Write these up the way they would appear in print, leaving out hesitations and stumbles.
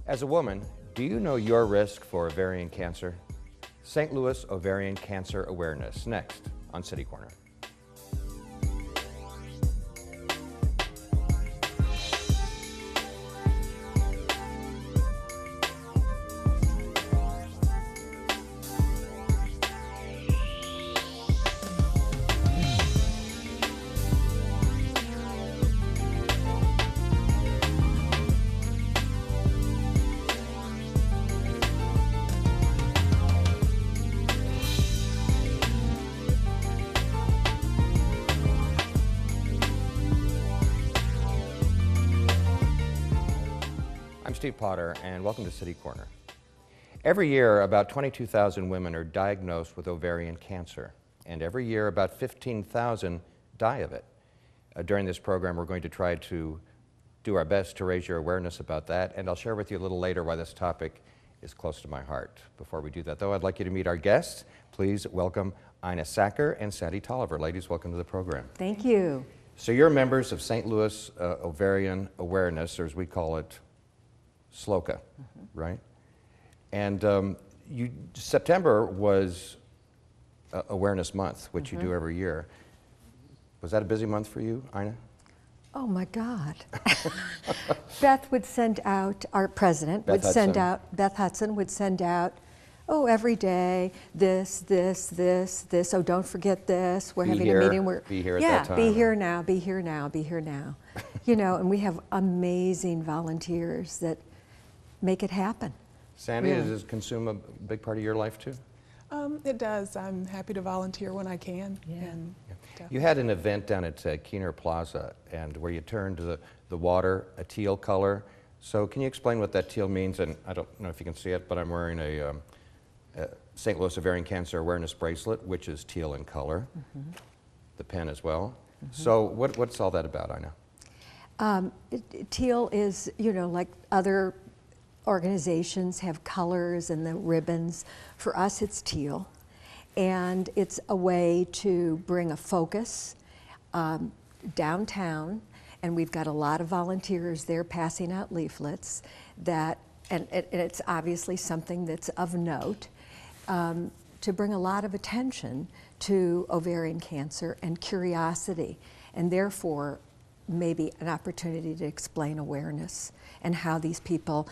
As a woman, do you know your risk for ovarian cancer? St. Louis Ovarian Cancer Awareness, next on City Corner. I'm Steve Potter, and welcome to City Corner. Every year, about 22,000 women are diagnosed with ovarian cancer, and every year, about 15,000 die of it. During this program, we're going to try to do our best to raise your awareness about that, and I'll share with you a little later why this topic is close to my heart. Before we do that, though, I'd like you to meet our guests. Please welcome Ina Sacker and Sandy Tolliver. Ladies, welcome to the program. Thank you. So you're members of St. Louis Ovarian Awareness, or as we call it, SLOCA, right? And September was Awareness Month, which you do every year. Was that a busy month for you, Ina? Oh my God. Beth would send out, our president Beth would send Hudson. out, Beth Hudson would send out, oh, every day, this, oh, don't forget this, we're Be having here, a meeting. be here at yeah, that time. be here now, be here now, be here now. You know, and we have amazing volunteers that make it happen. Sandy, Really. does this consume a big part of your life too? It does. I'm happy to volunteer when I can. Yeah. And You had an event down at Keener Plaza, and where you turned the water a teal color. So can you explain what that teal means? And I don't know if you can see it, but I'm wearing a St. Louis Ovarian Cancer Awareness bracelet, which is teal in color. The pen as well. So what's all that about, Ina? Teal is, you know, like other organizations have colors and the ribbons. For us, it's teal. And it's a way to bring a focus downtown. And we've got a lot of volunteers there passing out leaflets that, and it's obviously something that's of note, to bring a lot of attention to ovarian cancer and curiosity, and therefore maybe an opportunity to explain awareness and how these people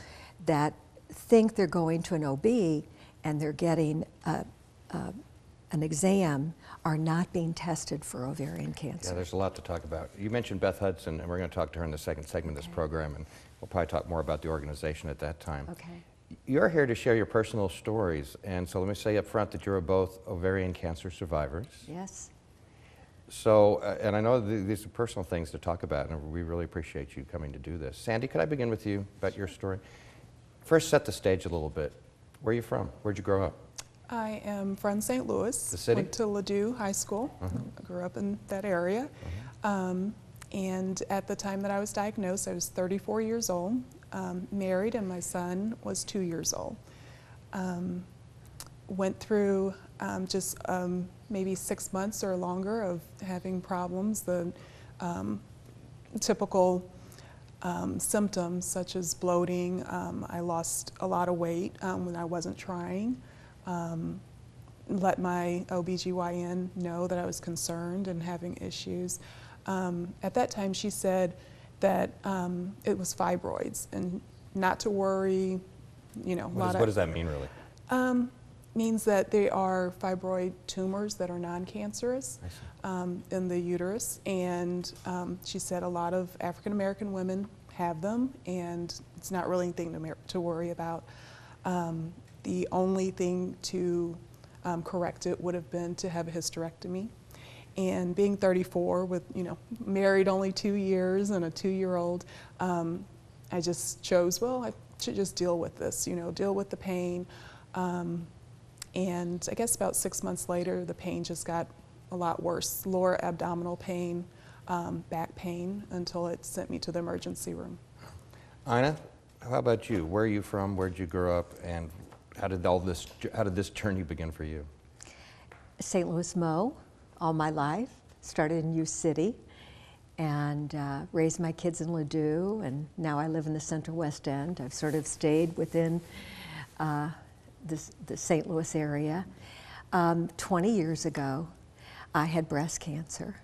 that think they're going to an OB and they're getting an exam are not being tested for ovarian cancer. Yeah, there's a lot to talk about. You mentioned Beth Hudson, and we're going to talk to her in the second segment of this program, and we'll probably talk more about the organization at that time. Okay. You're here to share your personal stories, and so let me say up front that you're both ovarian cancer survivors. Yes. So, and I know these are personal things to talk about, and we really appreciate you coming to do this. Sandy, could I begin with you about your story? First, set the stage a little bit. Where are you from? Where'd you grow up? I am from St. Louis. The city? Went to Ladue High School. I grew up in that area. And at the time that I was diagnosed, I was 34 years old, married, and my son was 2 years old. Went through just maybe 6 months or longer of having problems, the typical symptoms such as bloating. I lost a lot of weight when I wasn't trying. Let my OBGYN know that I was concerned and having issues. At that time she said that it was fibroids and not to worry, you know. What does that mean really? Means that they are fibroid tumors that are non-cancerous in the uterus, and she said a lot of African American women have them, and it's not really anything to worry about. The only thing to correct it would have been to have a hysterectomy. And being 34 with, you know, married only 2 years and a 2-year-old, I just chose, well, I should just deal with this, you know, deal with the pain. And I guess about 6 months later, the pain just got a lot worse. Lower abdominal pain, back pain, until it sent me to the emergency room. Ina, how about you? Where are you from? Where did you grow up? And how did this journey begin for you? St. Louis Mo, all my life. Started in U City. and raised my kids in Ladue, and now I live in the Central West End. I've sort of stayed within the St. Louis area. 20 years ago, I had breast cancer,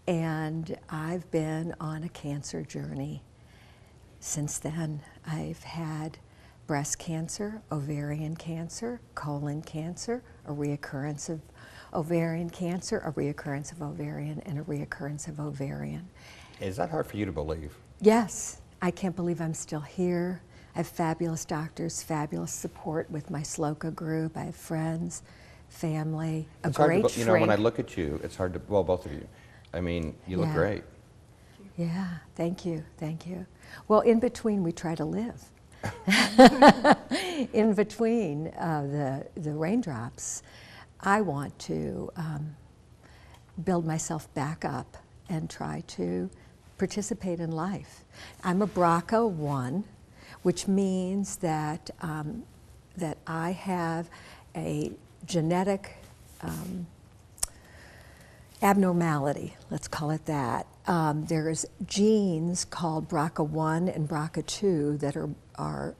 and I've been on a cancer journey since then. I've had breast cancer, ovarian cancer, colon cancer, a reoccurrence of ovarian cancer, a reoccurrence of ovarian, and a reoccurrence of ovarian. Is that hard for you to believe? Yes, I can't believe I'm still here. I have fabulous doctors, fabulous support with my SLOCA group. I have friends, family, a It's hard great to, you know, when I shrink. look at you, it's hard to, well, both of you. I mean, you look Yeah. great. Yeah, thank you, thank you. Well, in between, we try to live. In between the raindrops, I want to build myself back up and try to participate in life. I'm a BRCA1, which means that, that I have a genetic abnormality, let's call it that. There's genes called BRCA1 and BRCA2 that are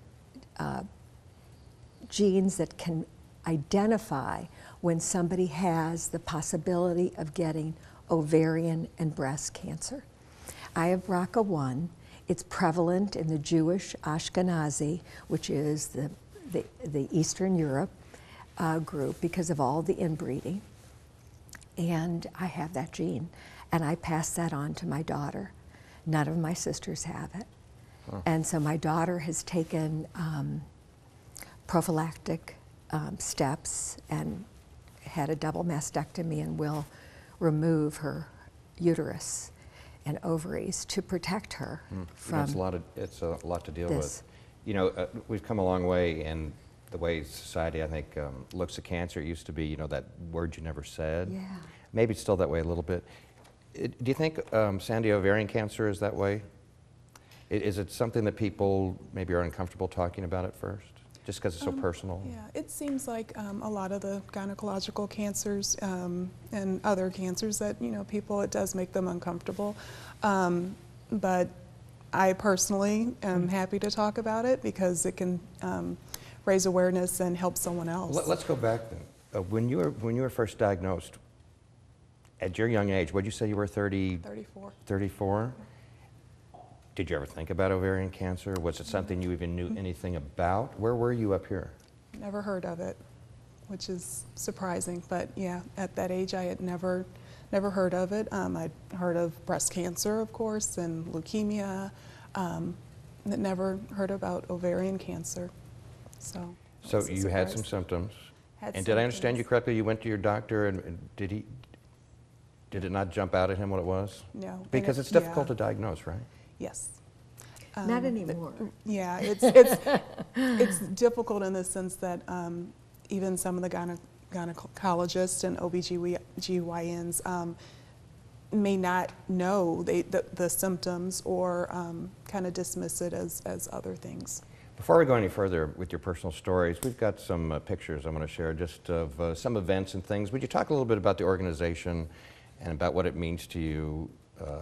genes that can identify when somebody has the possibility of getting ovarian and breast cancer. I have BRCA1. It's prevalent in the Jewish Ashkenazi, which is the Eastern Europe group, because of all the inbreeding. And I have that gene, and I pass that on to my daughter. None of my sisters have it. Huh. And so my daughter has taken prophylactic steps and had a double mastectomy and will remove her uterus and ovaries to protect her from it's a lot to deal this. with. You know, we've come a long way in the way society, I think, looks at cancer. It used to be, you know, that word you never said. Yeah. Maybe it's still that way a little bit. Do you think, Sandy, ovarian cancer is that way? Is it something that people maybe are uncomfortable talking about at first, just because it's so personal? Yeah, it seems like a lot of the gynecological cancers and other cancers that, you know, people, it does make them uncomfortable. But I personally am happy to talk about it because it can raise awareness and help someone else. Let's go back then. When you were first diagnosed, at your young age, what did you say you were, 34. 34? Did you ever think about ovarian cancer? Was it something you even knew anything about? Where were you up here? Never heard of it, which is surprising. But yeah, at that age, I had never heard of it. I'd heard of breast cancer, of course, and leukemia. Never heard about ovarian cancer. So you had some symptoms. And did I understand you correctly? You went to your doctor, and did it not jump out at him what it was? No. Because it's difficult to diagnose, right? Yes. Not anymore. Yeah, it's difficult in the sense that even some of the gynecologists and OBGYNs may not know the symptoms or kind of dismiss it as other things. Before we go any further with your personal stories, we've got some pictures I'm going to share just of some events and things. Would you talk a little bit about the organization and about what it means to you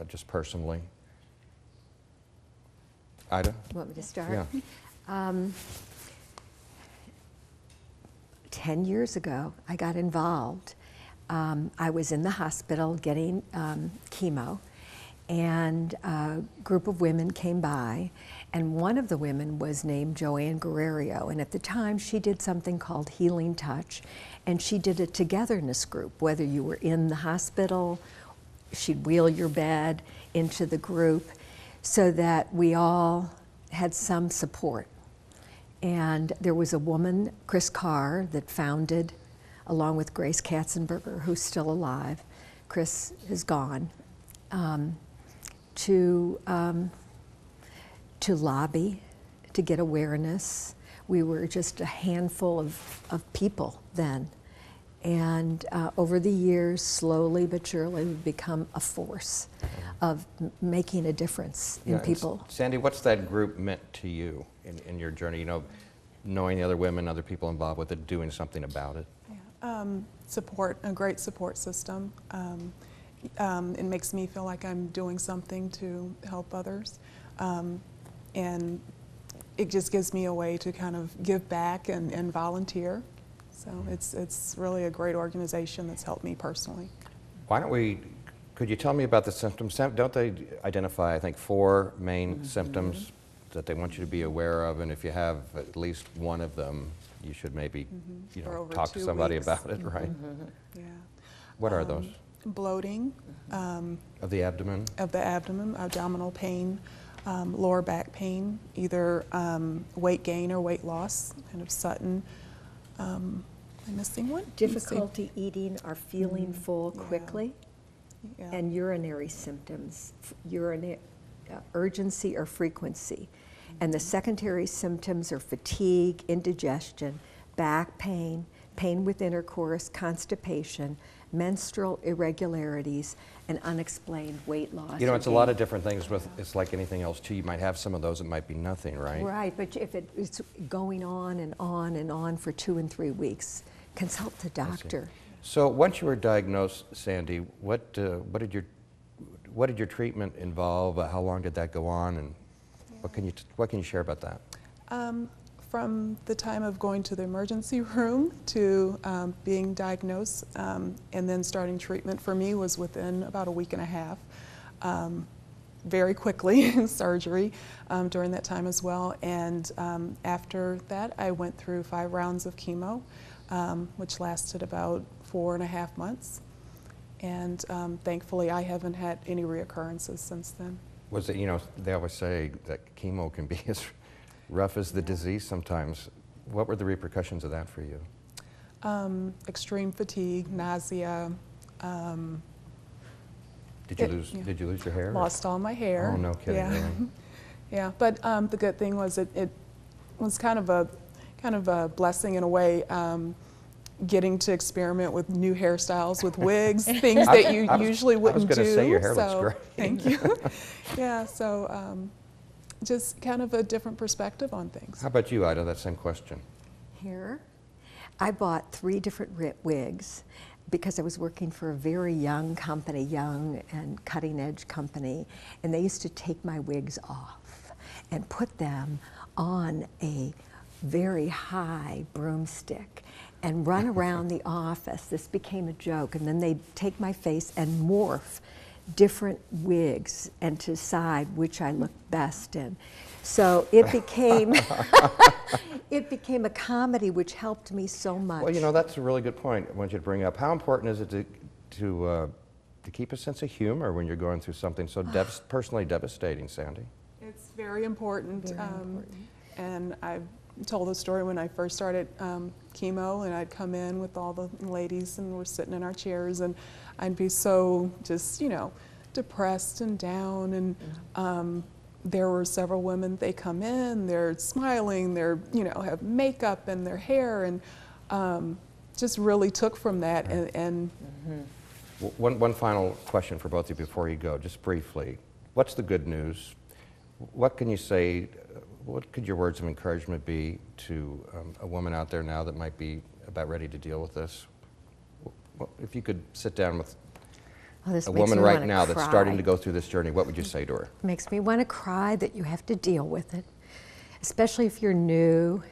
just personally? Ida? You want me to start? Yeah. 10 years ago, I got involved. I was in the hospital getting chemo, and a group of women came by, and one of the women was named Joanne Guerrero, and at the time she did something called Healing Touch, and she did a togetherness group. Whether you were in the hospital, she'd wheel your bed into the group so that we all had some support. And there was a woman, Chris Carr, that founded, along with Grace Katzenberger, who's still alive. Chris is gone. To lobby, to get awareness. We were just a handful of people then. And over the years, slowly but surely, we've become a force of making a difference in people. Sandy, what's that group meant to you in your journey? You know, knowing the other women, other people involved with it, doing something about it? Yeah. Support, a great support system. It makes me feel like I'm doing something to help others. And it just gives me a way to kind of give back and volunteer. So it's really a great organization that's helped me personally. Why don't we, could you tell me about the symptoms? Don't they identify, I think, 4 main symptoms that they want you to be aware of, and if you have at least one of them, you should maybe you know, talk to somebody about it, right? Yeah. What are those? Bloating. Of the abdomen? Of the abdomen, abdominal pain, lower back pain, either weight gain or weight loss, kind of sudden. Am I missing one? Difficulty eating or feeling full quickly, Yeah. and urinary symptoms, urgency or frequency. And the secondary symptoms are fatigue, indigestion, back pain, pain with intercourse, constipation, menstrual irregularities, and unexplained weight loss. You know, or it's a lot of different things with, it's like anything else too. You might have some of those, it might be nothing, right? Right, but if it's going on and on and on for 2 and 3 weeks, consult the doctor. So once you were diagnosed, Sandy, what did your treatment involve? How long did that go on, and what can you share about that? From the time of going to the emergency room to being diagnosed and then starting treatment for me was within about a week and a half. Very quickly, surgery during that time as well. And after that, I went through 5 rounds of chemo, which lasted about 4.5 months. And thankfully, I haven't had any reoccurrences since then. Was it, you know, they always say that chemo can be as rough as the disease sometimes. What were the repercussions of that for you? Extreme fatigue, nausea. Did you lose your hair? Lost all my hair. Oh, no kidding. Yeah, Really? yeah. But the good thing was it was kind of a blessing in a way. Getting to experiment with new hairstyles, with wigs, things that you usually wouldn't do. I was going to say your hair looks great. Thank you. Yeah, so just kind of a different perspective on things. How about you, Ida? That same question. Here, I bought 3 different wigs because I was working for a very young company, young and cutting edge company, and they used to take my wigs off and put them on a very high broomstick and run around the office. This became a joke, and then they'd take my face and morph different wigs and decide which I looked best in. So it became it became a comedy, which helped me so much. Well, you know, that's a really good point I want you to bring up. How important is it to keep a sense of humor when you're going through something so personally devastating, Sandy? It's very important. Very important. And I've told the story when I first started chemo, and I'd come in with all the ladies and we're sitting in our chairs, and I'd be so just, you know, depressed and down. And there were several women, they come in, they're smiling, they're, you know, have makeup in their hair, and just really took from that. Right. And One final question for both of you before you go, just briefly. What's the good news? What can you say, what could your words of encouragement be to a woman out there now that might be about ready to deal with this? Well, if you could sit down with a woman right now that's starting to go through this journey, what would you say to her? It makes me want to cry that you have to deal with it, especially if you're new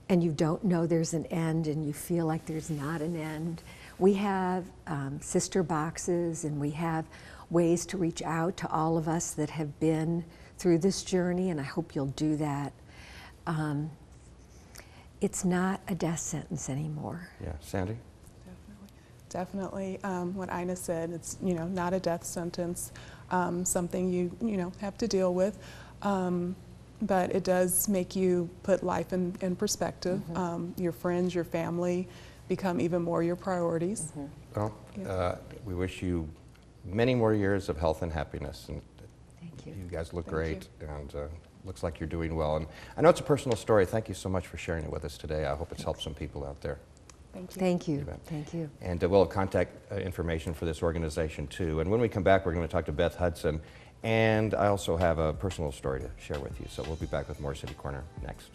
and you don't know there's an end and you feel like there's not an end. We have sister boxes, and we have ways to reach out to all of us that have been through this journey, and I hope you'll do that. It's not a death sentence anymore. Yeah, Sandy? Definitely, what Ina said, it's, you know, not a death sentence, something you know, have to deal with, but it does make you put life in perspective. Your friends, your family become even more your priorities. Well, we wish you many more years of health and happiness. And Thank you. you guys look Thank great, and looks like you're doing well. And I know it's a personal story. Thank you so much for sharing it with us today. I hope it's helped some people out there. Thank you. Thank you. You bet. Thank you. And we'll have contact information for this organization too. And when we come back, we're going to talk to Beth Hudson. And I also have a personal story to share with you. So we'll be back with more City Corner next.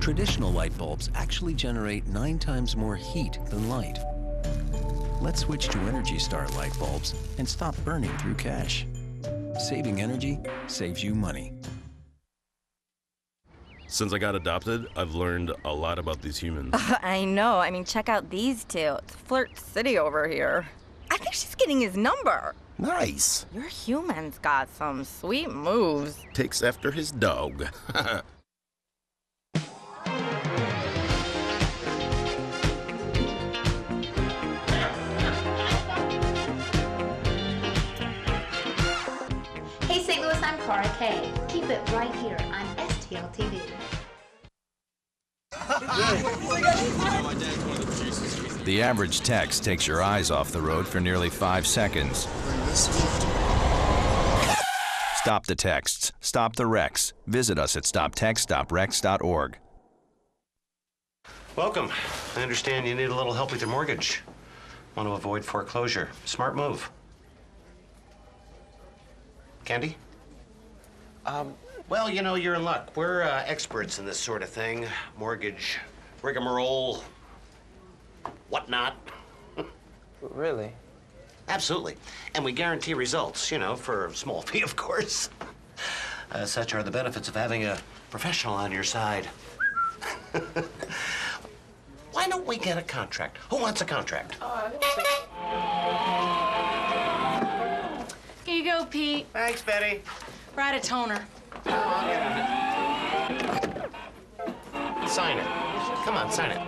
Traditional light bulbs actually generate 9 times more heat than light. Let's switch to Energy Star light bulbs and stop burning through cash. Saving energy saves you money. Since I got adopted, I've learned a lot about these humans. I know. I mean, check out these two. It's Flirt City over here. I think she's getting his number. Nice. Your human's got some sweet moves. Takes after his dog. Hey St. Louis, I'm Cora Kay. Keep it right here on STL TV. The average text takes your eyes off the road for nearly 5 seconds. Stop the texts. Stop the wrecks. Visit us at stoptextsstopwrecks.org. Welcome. I understand you need a little help with your mortgage. Want to avoid foreclosure. Smart move. Candy? Well, you know, you're in luck. We're experts in this sort of thing. Mortgage, rigmarole, whatnot. Really? Absolutely. And we guarantee results, you know, for a small fee, of course. Such are the benefits of having a professional on your side. Why don't we get a contract? Who wants a contract? Here you go, Pete. Thanks, Betty. Write a toner. Sign it. Come on, sign it.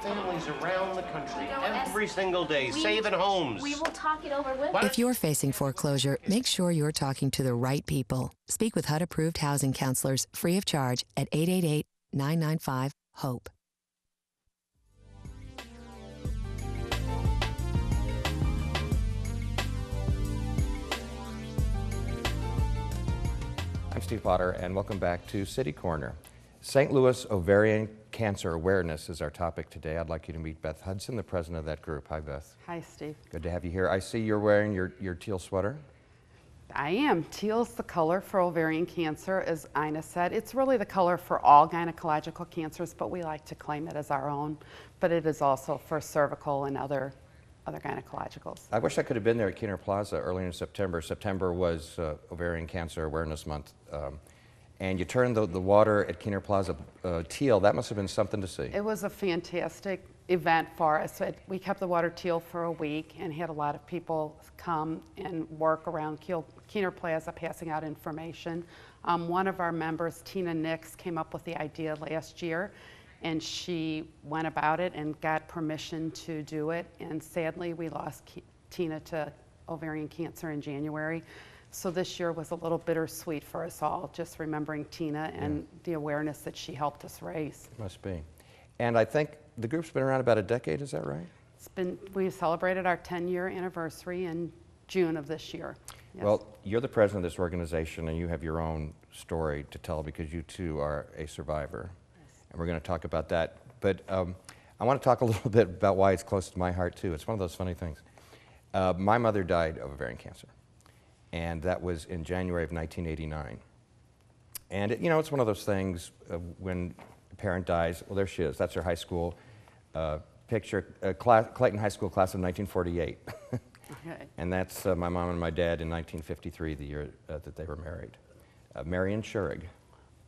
Families around the country every single day, saving homes. We will talk it over with. If you're facing foreclosure, make sure you're talking to the right people. Speak with HUD-approved housing counselors free of charge at 888-995-HOPE. I'm Steve Potter, and welcome back to City Corner. St. Louis Ovarian Cancer Awareness is our topic today. I'd like you to meet Beth Hudson, the president of that group. Hi, Beth. Hi, Steve. Good to have you here. I see you're wearing your teal sweater. I am. Teal's the color for ovarian cancer, as Ina said. It's really the color for all gynecological cancers, but we like to claim it as our own. But it is also for cervical and other gynecologicals. I wish I could have been there at Keener Plaza early in September. September was Ovarian Cancer Awareness Month. And you turned the water at Keener Plaza teal. That must have been something to see. It was a fantastic event for us. We kept the water teal for a week and had a lot of people come and work around Keener Plaza passing out information. One of our members, Tina Nix, came up with the idea last year, and she went about it and got permission to do it. And sadly, we lost Tina to ovarian cancer in January. So this year was a little bittersweet for us all, just remembering Tina and the awareness that she helped us raise. Must be. And I think the group's been around about a decade, is that right? We celebrated our 10-year anniversary in June of this year. Yes. Well, you're the president of this organization, and you have your own story to tell because you too are a survivor. Yes. And we're going to talk about that. But I want to talk a little bit about why it's close to my heart too. It's one of those funny things. My mother died of ovarian cancer, and that was in January of 1989. And you know, it's one of those things when a parent dies, well, there she is. That's her high school picture, Clayton High School class of 1948. Okay. And that's my mom and my dad in 1953, the year that they were married. Marion Schurig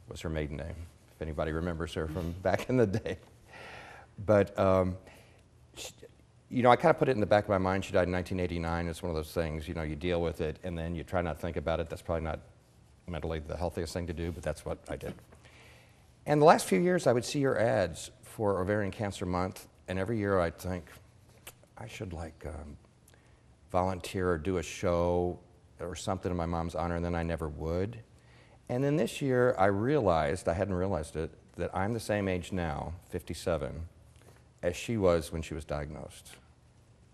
was her maiden name, if anybody remembers her from back in the day. But, you know, I kind of put it in the back of my mind. She died in 1989. It's one of those things, you know, you deal with it, and then you try not to think about it. That's probably not mentally the healthiest thing to do, but that's what I did. And the last few years, I would see your ads for Ovarian Cancer Month, and every year I'd think, I should like volunteer or do a show or something in my mom's honor, and then I never would. And then this year, I realized, I hadn't realized it, that I'm the same age now, 57, as she was when she was diagnosed.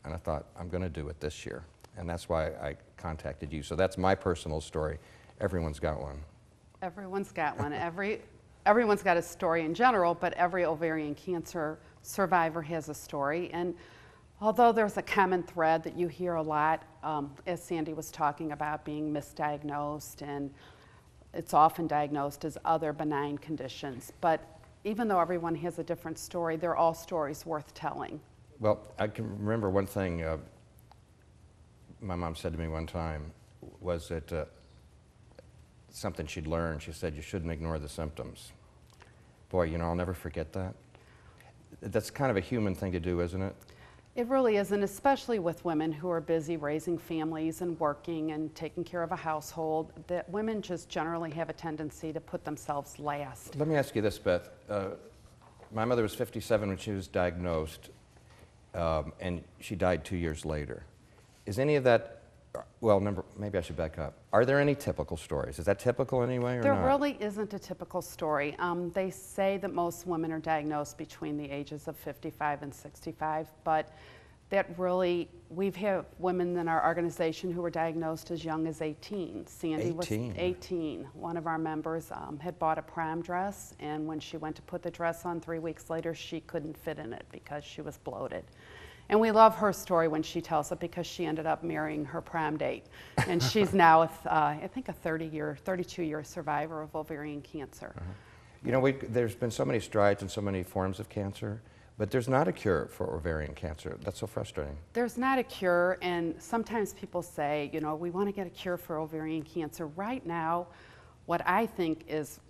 And I thought, I'm going to do it this year. And that's why I contacted you. So that's my personal story. Everyone's got one. Everyone's got one. Everyone's got a story in general, but every ovarian cancer survivor has a story. And although there's a common thread that you hear a lot, as Sandy was talking about being misdiagnosed, and it's often diagnosed as other benign conditions. But even though everyone has a different story, they're all stories worth telling. Well, I can remember one thing my mom said to me one time was that something she'd learned. She said, you shouldn't ignore the symptoms. Boy, you know, I'll never forget that. That's kind of a human thing to do, isn't it? It really is, and especially with women who are busy raising families and working and taking care of a household, that women just generally have a tendency to put themselves last. Let me ask you this, Beth. My mother was 57 when she was diagnosed, and she died 2 years later. Is any of that, well, maybe I should back up. Are there any typical stories? Is that typical anyway or There not? really isn't a typical story. They say that most women are diagnosed between the ages of 55 and 65, but that really, we've had women in our organization who were diagnosed as young as 18. Sandy was 18. One of our members had bought a prom dress, and when she went to put the dress on 3 weeks later, she couldn't fit in it because she was bloated. And we love her story when she tells it because she ended up marrying her prom date. And she's now, I think, a 32-year survivor of ovarian cancer. You know, there's been so many strides in so many forms of cancer, but there's not a cure for ovarian cancer. That's so frustrating. There's not a cure, and sometimes people say, you know, we want to get a cure for ovarian cancer. Right now, what I think is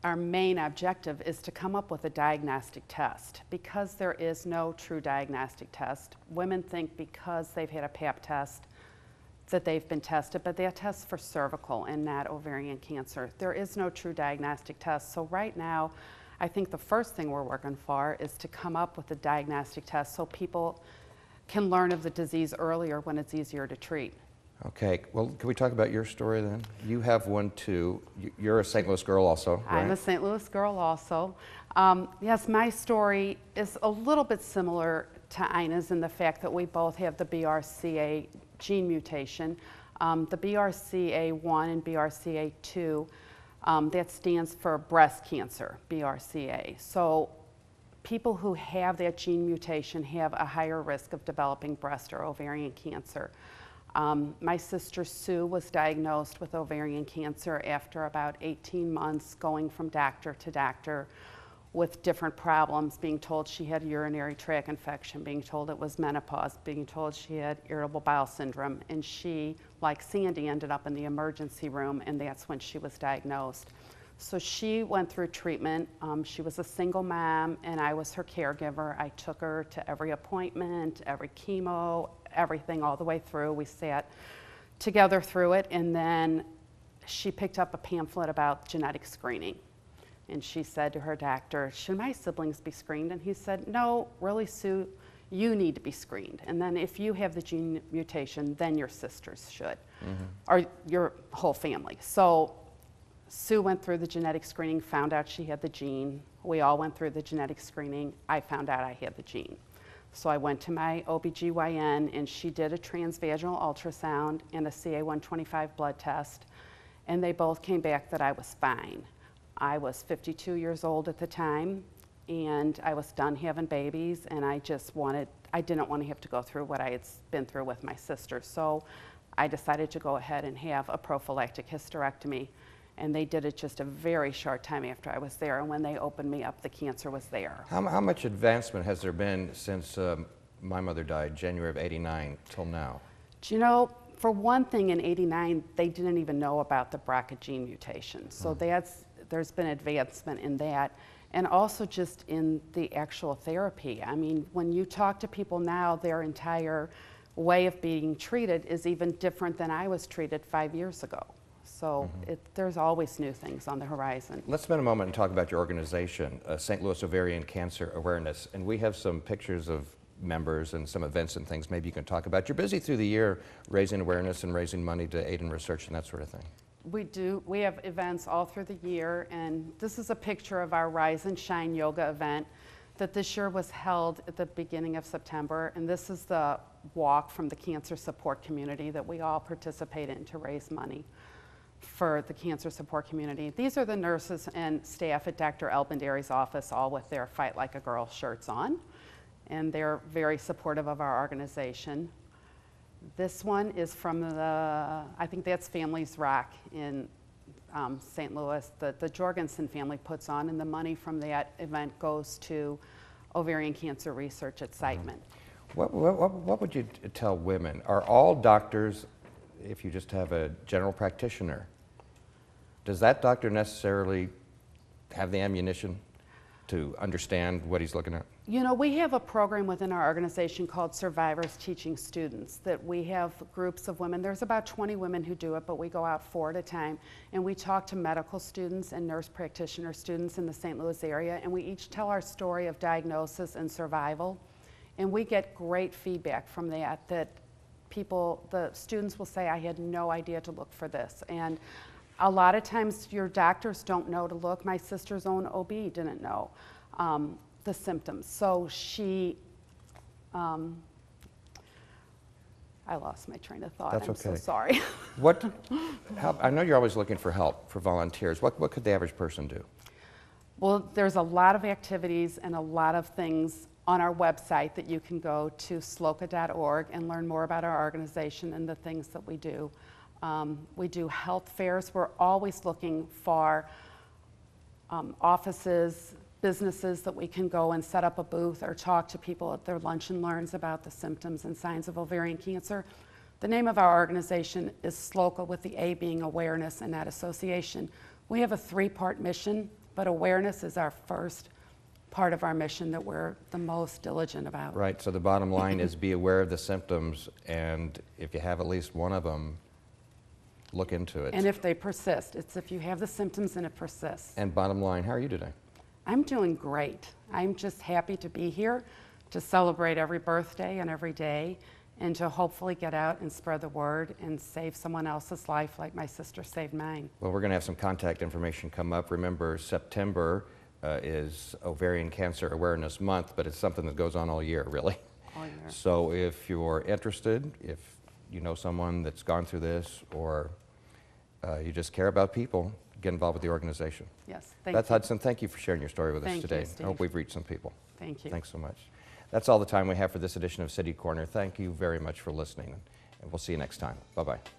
our main objective is to come up with a diagnostic test. Because there is no true diagnostic test, women think because they've had a Pap test that they've been tested, but that tests for cervical and not ovarian cancer. There is no true diagnostic test. So right now, I think the first thing we're working for is to come up with a diagnostic test so people can learn of the disease earlier when it's easier to treat. Okay, well, can we talk about your story then? You have one too. You're a St. Louis girl also, right? I'm a St. Louis girl also. Yes, my story is a little bit similar to Ina's in the fact that we both have the BRCA gene mutation. The BRCA1 and BRCA2, that stands for breast cancer, BRCA. So people who have that gene mutation have a higher risk of developing breast or ovarian cancer. My sister Sue was diagnosed with ovarian cancer after about 18 months going from doctor to doctor with different problems, being told she had a urinary tract infection, being told it was menopause, being told she had irritable bowel syndrome, and she, like Sandy, ended up in the emergency room, and that's when she was diagnosed. So she went through treatment. She was a single mom, and I was her caregiver. I took her to every appointment, every chemo, everything all the way through. We sat together through it, and then she picked up a pamphlet about genetic screening. And she said to her doctor, should my siblings be screened? And he said, no, really, Sue, you need to be screened. And then if you have the gene mutation, then your sisters should, or your whole family. So Sue went through the genetic screening, found out she had the gene. We all went through the genetic screening. I found out I had the gene. So I went to my OBGYN, and she did a transvaginal ultrasound and a CA-125 blood test, and they both came back that I was fine. I was 52 years old at the time, and I was done having babies, and I didn't want to have to go through what I had been through with my sister. So I decided to go ahead and have a prophylactic hysterectomy, and they did it just a very short time after I was there, and when they opened me up, the cancer was there. How much advancement has there been since my mother died, January of '89, till now? Do you know, for one thing, in '89, they didn't even know about the BRCA gene mutation. So there's been advancement in that, and also just in the actual therapy. I mean, when you talk to people now, their entire way of being treated is even different than I was treated 5 years ago. So there's always new things on the horizon. Let's spend a moment and talk about your organization, St. Louis Ovarian Cancer Awareness. And we have some pictures of members and some events and things maybe you can talk about. You're busy through the year raising awareness and raising money to aid in research and that sort of thing. We do. We have events all through the year, and this is a picture of our Rise and Shine yoga event that this year was held at the beginning of September, and this is the walk from the cancer support community that we all participate in to raise money for the cancer support community. These are the nurses and staff at Dr. Elbendary's office, all with their Fight Like a Girl shirts on, and they're very supportive of our organization. This one is from I think that's Families Rock in St. Louis, the Jorgensen family puts on, and the money from that event goes to ovarian cancer research at Siteman. What would you tell women? Are all doctors, if you just have a general practitioner, does that doctor necessarily have the ammunition to understand what he's looking at? You know, we have a program within our organization called Survivors Teaching Students, that we have groups of women. There's about 20 women who do it, but we go out 4 at a time, and we talk to medical students and nurse practitioner students in the St. Louis area, and we each tell our story of diagnosis and survival, and we get great feedback from that, the students will say, I had no idea to look for this. And a lot of times your doctors don't know to look. My sister's own OB didn't know the symptoms. So she, I lost my train of thought. That's I'm okay. so sorry. I know you're always looking for help for volunteers. What could the average person do? Well, there's a lot of activities and a lot of things on our website that you can go to sloka.org and learn more about our organization and the things that we do. We do health fairs. We're always looking for offices, businesses that we can go and set up a booth or talk to people at their lunch and learns about the symptoms and signs of ovarian cancer. The name of our organization is SLOKA, with the A being awareness and not association. We have a 3-part mission, but awareness is our first part of our mission that we're the most diligent about. Right, so the bottom line is be aware of the symptoms, and if you have at least one of them, look into it. And if they persist, it's if you have the symptoms and it persists. And bottom line, how are you today? I'm doing great. I'm just happy to be here to celebrate every birthday and every day, and to hopefully get out and spread the word and save someone else's life like my sister saved mine. Well, we're going to have some contact information come up. Remember, September is Ovarian Cancer Awareness Month, but it's something that goes on all year, really. All year. So if you're interested, if you know someone that's gone through this, or you just care about people, get involved with the organization. Yes, thank Beth you. Hudson, thank you for sharing your story with us Thank you, today. Steve. I hope we've reached some people. Thank you. Thanks so much. That's all the time we have for this edition of City Corner. Thank you very much for listening, and we'll see you next time. Bye-bye.